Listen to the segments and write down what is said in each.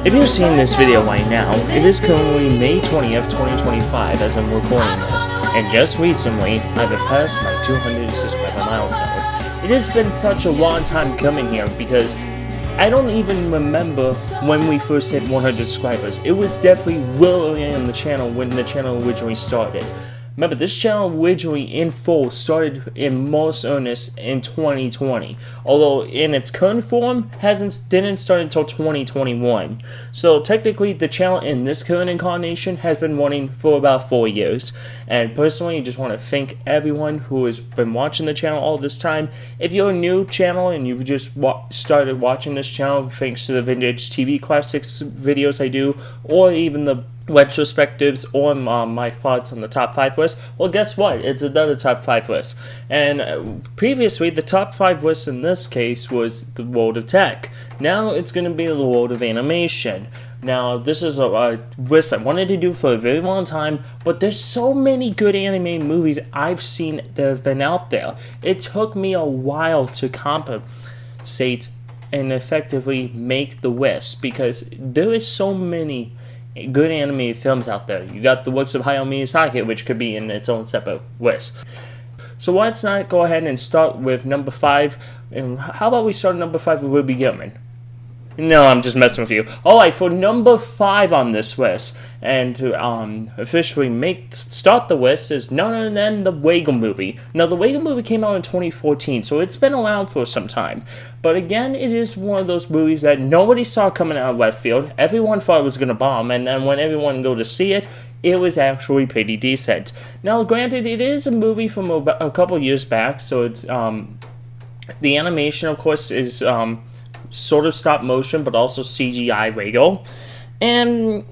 If you're seeing this video right now, it is currently May 20th, 2025 as I'm recording this, and just recently, I've passed my 200 subscriber milestone. It has been such a long time coming here because I don't even remember when we first hit 100 subscribers. It was definitely really on the channel when the channel originally started. Remember, this channel originally in full started in most earnest in 2020, although in its current form didn't start until 2021. So technically, the channel in this current incarnation has been running for about 4 years. And personally, I just want to thank everyone who has been watching the channel all this time. If you're a new channel and you've just started watching this channel thanks to the vintage TV classics videos I do, or even the retrospectives or my thoughts on the top 5 list, well, guess what? It's another top 5 list. And previously, the top 5 list in this case was the world of tech. Now it's going to be the world of animation. Now, this is a list I wanted to do for a very long time, but there's so many good anime movies I've seen that have been out there. It took me a while to compensate and effectively make the list because there is so many good animated films out there. You got the works of Hayao Miyazaki, which could be in its own separate list. So let's not go ahead and start with number 5. And how about we start at number 5 with Ruby Gilman? No, I'm just messing with you. Alright, for number 5 on this list, and to officially start the list, is none other than the Waggle movie. Now, the Waggle movie came out in 2014, so it's been around for some time. But again, it is one of those movies that nobody saw coming out of left field. Everyone thought it was going to bomb, and then when everyone go to see it, it was actually pretty decent. Now, granted, it is a movie from a couple years back, so it's the animation, of course, is sort of stop motion, but also CGI Waggle. And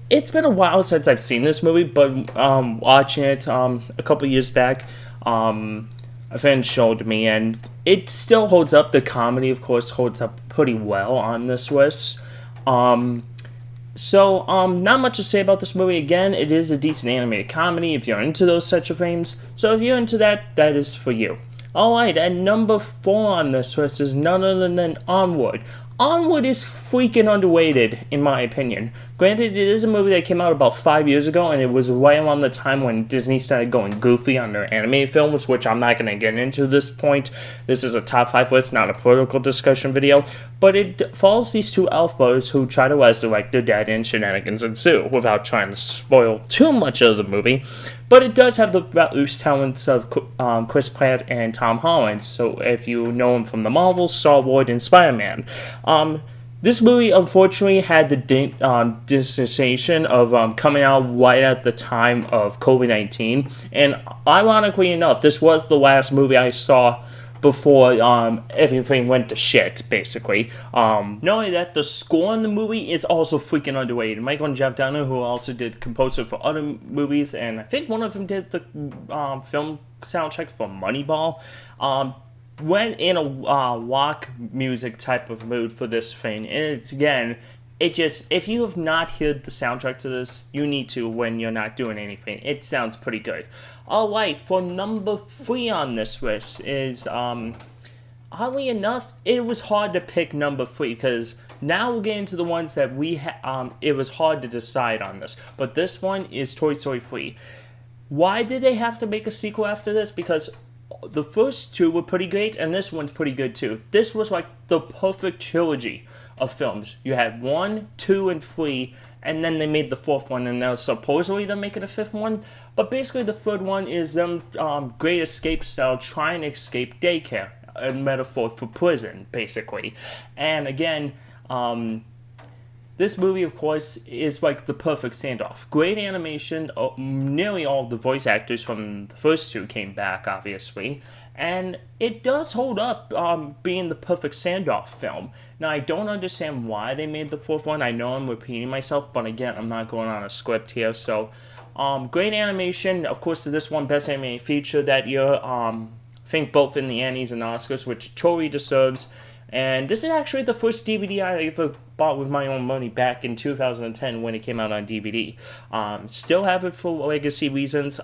it's been a while since I've seen this movie, but watching it a couple years back, a friend showed me, and it still holds up. The comedy, of course, holds up pretty well on this list. So, not much to say about this movie. Again, it is a decent animated comedy if you're into those such of frames. So if you're into that, that is for you. Alright, at number 4 on this list is none other than Onward. Onward is freaking underrated, in my opinion. Granted, it is a movie that came out about 5 years ago, and it was right around the time when Disney started going goofy on their animated films, which I'm not going to get into this point. This is a top 5 list, not a political discussion video. But it follows these two elf brothers who try to resurrect their dead and shenanigans ensue, without trying to spoil too much of the movie. But it does have the loose talents of Chris Pratt and Tom Holland, so if you know him from the Marvels, Star Wars, and Spider-Man. This movie, unfortunately, had the dispensation of coming out right at the time of COVID-19, and ironically enough, this was the last movie I saw before everything went to shit, basically. Not only that, the score in the movie is also freaking underrated. Michael and Jeff Downer, who also did composer for other movies, and I think one of them did the film soundtrack for Moneyball, went in a rock music type of mood for this thing. And it's, again, if you have not heard the soundtrack to this, you need to when you're not doing anything. It sounds pretty good. Alright, for number 3 on this list is, oddly enough, it was hard to pick number 3, because now we're getting to the ones that it was hard to decide on this. But this one is Toy Story 3. Why did they have to make a sequel after this? Because the first 2 were pretty great, and this one's pretty good too. This was like the perfect trilogy of films. You had 1, 2, and 3, and then they made the 4th one, and now supposedly they're making a 5th one. But basically the 3rd one is them Great Escape style trying to escape daycare, a metaphor for prison, basically. And again, this movie, of course, is like the perfect standoff. Great animation, nearly all of the voice actors from the first 2 came back, obviously. And it does hold up being the perfect standoff film. Now, I don't understand why they made the 4th one. I know I'm repeating myself, but again, I'm not going on a script here. So, great animation. Of course, this one, Best Animated Feature that year. I think both in the Annies and Oscars, which totally deserves. And this is actually the first DVD I ever bought with my own money back in 2010 when it came out on DVD. Still have it for legacy reasons.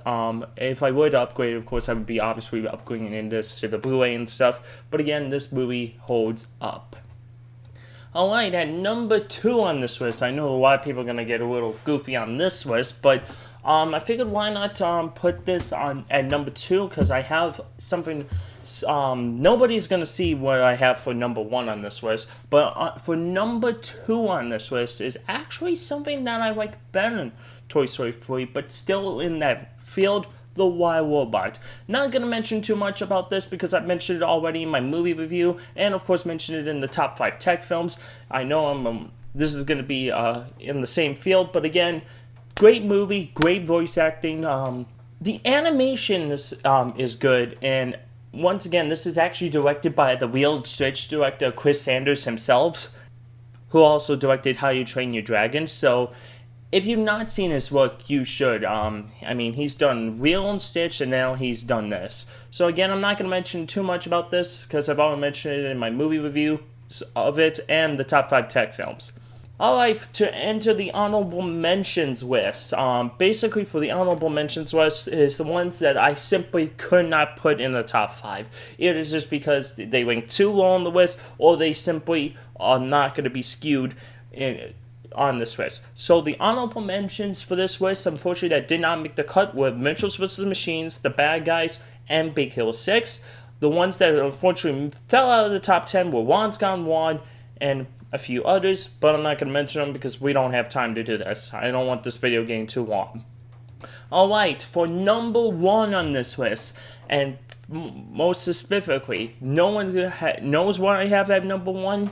If I were to upgrade, of course, I would be obviously upgrading in this to the Blu-ray and stuff. But again, this movie holds up. Alright, at number 2 on this list, I know a lot of people are going to get a little goofy on this list, but I figured why not put this on at number 2, because I have something, nobody's going to see what I have for number 1 on this list, but for number 2 on this list is actually something that I like better than Toy Story 3, but still in that field, the Wild Robot. Not going to mention too much about this because I've mentioned it already in my movie review, and of course mentioned it in the top 5 tech films. I know this is going to be in the same field, but again, great movie, great voice acting. The animation is good, and once again, this is actually directed by the Real Stitch director Chris Sanders himself, who also directed How You Train Your Dragon. So if you've not seen his work, you should. I mean, he's done Real and Stitch, and now he's done this. So again, I'm not going to mention too much about this, because I've already mentioned it in my movie review of it, and the top 5 tech films. Alright, to enter the honorable mentions list, basically for the honorable mentions list is the ones that I simply could not put in the top 5. It is just because they rank too low on the list, or they simply are not going to be skewed on this list. So the honorable mentions for this list, unfortunately, that did not make the cut were Mitchell's vs. Machines, The Bad Guys, and Big Hero 6. The ones that unfortunately fell out of the top 10 were Ron's Gone Wild and a few others, but I'm not going to mention them because we don't have time to do this. I don't want this video getting too long. Alright, for number 1 on this list, and most specifically, no one knows what I have at number 1.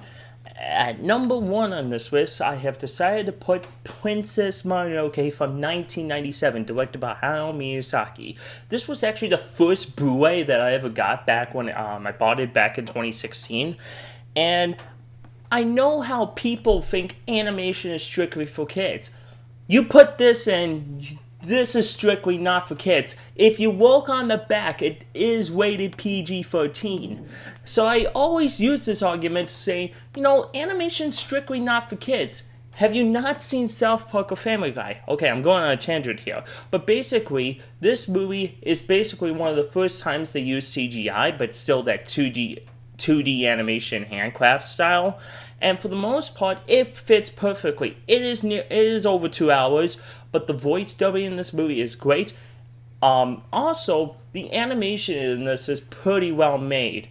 At number 1 on this list, I have decided to put Princess Mononoke from 1997, directed by Hayao Miyazaki. This was actually the first Blu-ray that I ever got back when I bought it back in 2016. And I know how people think animation is strictly for kids. You put this in, this is strictly not for kids. If you look on the back, it is rated PG-13. So I always use this argument to say, you know, animation's strictly not for kids. Have you not seen South Park or Family Guy? Okay, I'm going on a tangent here. But basically, this movie is basically one of the first times they use CGI, but still that 2D animation handcraft style. And for the most part, it fits perfectly. It is over 2 hours, but the voice dubbing in this movie is great. Also, the animation in this is pretty well made.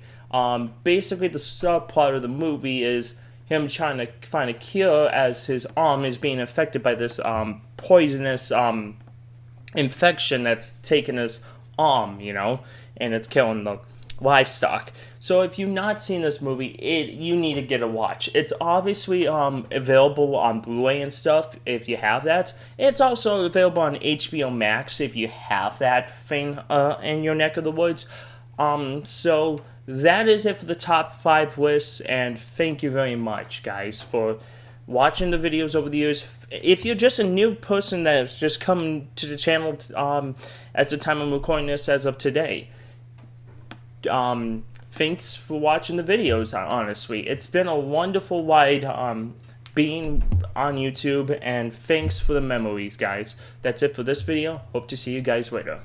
Basically, the start part of the movie is him trying to find a cure as his arm is being affected by this poisonous infection that's taken his arm, you know, and it's killing the livestock. So if you've not seen this movie, you need to get a watch. It's obviously available on Blu-ray and stuff if you have that. It's also available on HBO Max if you have that thing in your neck of the woods. So that is it for the top 5 lists, and thank you very much, guys, for watching the videos over the years. If you're just a new person that has just come to the channel at the time I'm recording this as of today, thanks for watching the videos, honestly. It's been a wonderful ride being on YouTube, and thanks for the memories, guys. That's it for this video. Hope to see you guys later.